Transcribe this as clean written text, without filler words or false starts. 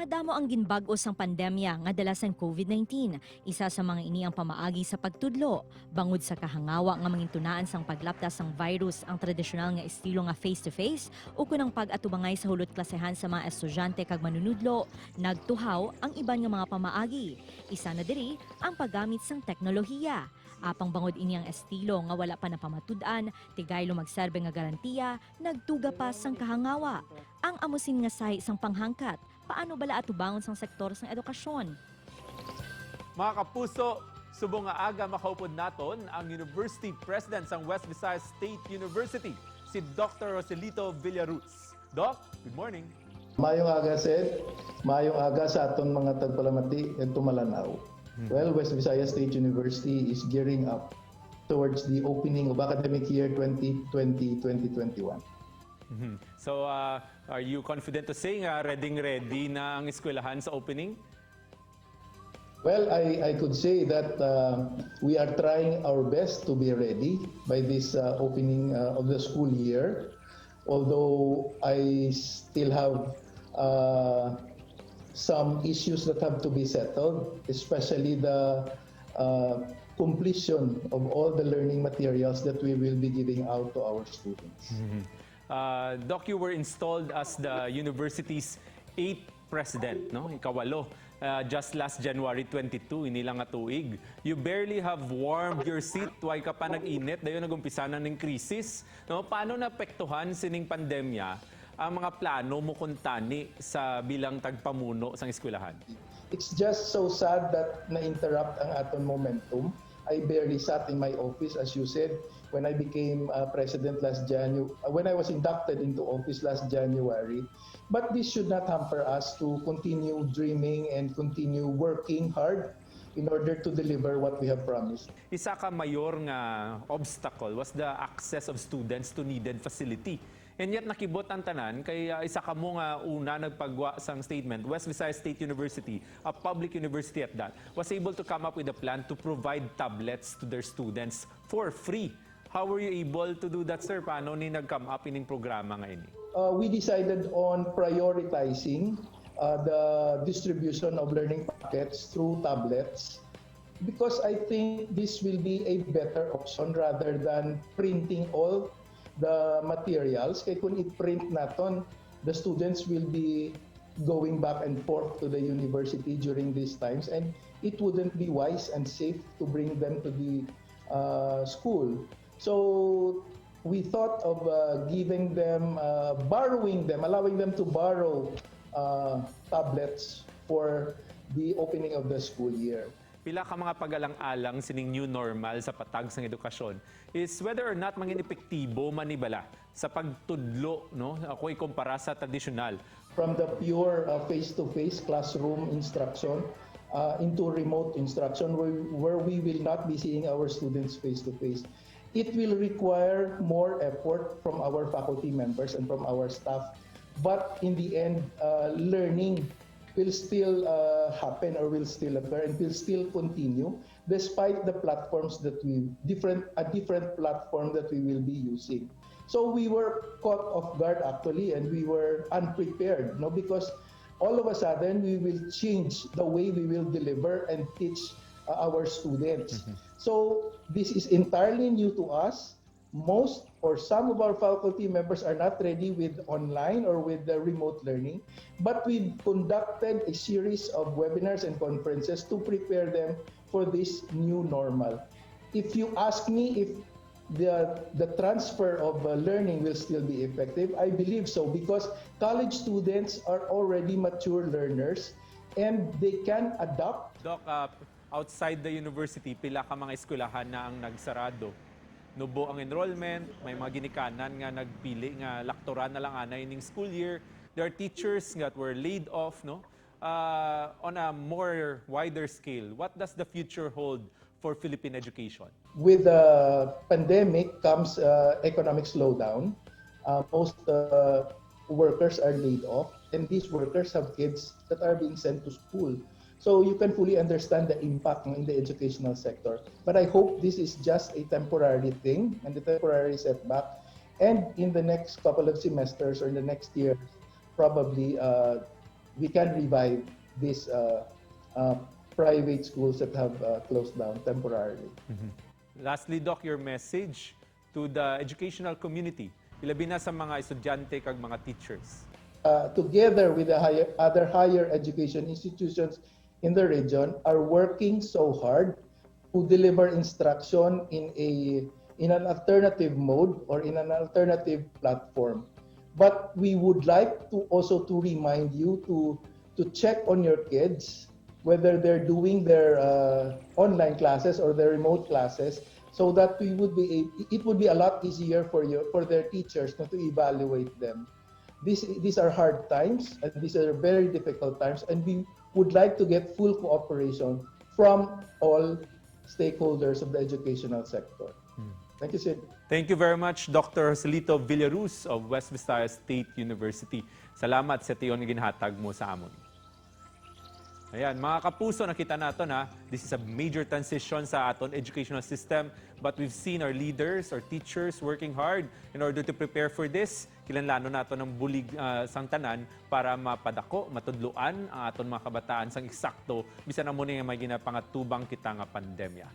Madamo ang ginbag-o sang pandemya nga dala sang COVID-19. Isa sa mga ini ang pamaagi sa pagtudlo. Bangod sa kahangawa nga mangintunaan sang paglaptas sang virus ang tradisyonal nga estilo nga face-to-face o kunang pag-atubangay sa hulot klasehan sa mga estudyante kag manunudlo, nagtuhaw ang iban nga mga pamaagi. Isa na diri ang paggamit sang teknolohiya. Apang bangod ini ang estilo nga wala pa napamatud-an, tigaylo magserbe nga garantiya, nagtuga pa sang kahangawa. Ang amusin nga sahi sang panghangkat, paano bala atubangon sang sektor sang edukasyon? Mga kapuso, subong nga aga makaupod naton ang University President sang West Visayas State University, si Dr. Roselito Villaruz. Doc, good morning. Mayong aga, Sed. Mayong aga sa aton mga tagpalamati at tumalanaw. Well, West Visayas State University is gearing up towards the opening of academic year 2020-2021. So, are you confident to say nga ready na ang eskwelahan sa opening? Well, I could say that we are trying our best to be ready by this opening of the school year. Although I still have some issues that have to be settled, especially the completion of all the learning materials that we will be giving out to our students. Doc, you were installed as the university's 8th president, no? Ikawalo. Just last January 22, inilang nga tuig. You barely have warmed your seat, tuway ka pa nag-init, dayo nagumpisa na ng krisis. No? Paano naapektuhan sining pandemya ang mga plano mo kuntani sa bilang tagpamuno sa eskwelahan? It's just so sad that na-interrupt ang aton momentum. I barely sat in my office, as you said, when I became president last January, when I was inducted into office last January. But this should not hamper us to continue dreaming and continue working hard in order to deliver what we have promised. Isa ka mayor nga obstacle was the access of students to needed facility. And yet nakibot ang tanan kay isa ka mo nga una nagpagwa sang statement. West Visayas State University, a public university at that, was able to come up with a plan to provide tablets to their students for free. How were you able to do that, sir? Paano ni nag-come up ining programa nga ini? We decided on prioritizing the distribution of learning packets through tablets because I think this will be a better option rather than printing all the materials. Kaya kung i-print naton, the students will be going back and forth to the university during these times and it wouldn't be wise and safe to bring them to the school. So we thought of giving them, borrowing them, allowing them to borrow tablets for the opening of the school year. Pila ka mga pagalang-alang sining new normal sa patag sang edukasyon is whether or not mangin epektibo manibala sa pagtudlo, no? Ako ikumpara sa tradisyonal. From the pure face-to-face classroom instruction into remote instruction where we will not be seeing our students face-to-face. It will require more effort from our faculty members and from our staff. But in the end, learning will still happen or will still occur and will still continue despite the platforms that a different platform that we will be using. So we were caught off guard actually and we were unprepared, no? Because all of a sudden we will change the way we will deliver and teach our students. So this is entirely new to us. Most or some of our faculty members are not ready with online or with the remote learning, but we've conducted a series of webinars and conferences to prepare them for this new normal. If you ask me if the transfer of learning will still be effective, I believe so because college students are already mature learners and they can adapt. Doc, outside the university, pila ka mga eskwelahan na ang nagsarado. Nubo ang enrollment, may mga ginikanan nga nagpili nga laktoran na lang anay ning school year. There are teachers that were laid off, no? On a more wider scale, what does the future hold for Philippine education? With the pandemic comes economic slowdown. Most workers are laid off, and these workers have kids that are being sent to school. So you can fully understand the impact in the educational sector. But I hope this is just a temporary thing and a temporary setback. And in the next couple of semesters or in the next year, probably we can revive these private schools that have closed down temporarily. Lastly, Doc, your message to the educational community, ilabi na sa mga estudyante kag mga teachers. Together with the other higher education institutions in the region, are working so hard to deliver instruction in an alternative mode or in an alternative platform. But we would like to also to remind you to check on your kids whether they're doing their online classes or their remote classes, so that it would be a lot easier for their teachers to evaluate them. These are hard times, and these are very difficult times, and we would like to get full cooperation from all stakeholders of the educational sector. Thank you, Sid. Thank you very much, Dr. Joselito Villaruz of West Visayas State University. Salamat sa tiyon nga ginhatag mo sa amon. Ayan, mga kapuso, nakita natin this is a major transition sa aton educational system, but we've seen our leaders, our teachers working hard in order to prepare for this. Kilanlano nato ng bulig sang tanan para mapadako, matudluan ang aton mga kabataan sang eksakto bisan na muna nga may ginapangatubang kita nga pandemya.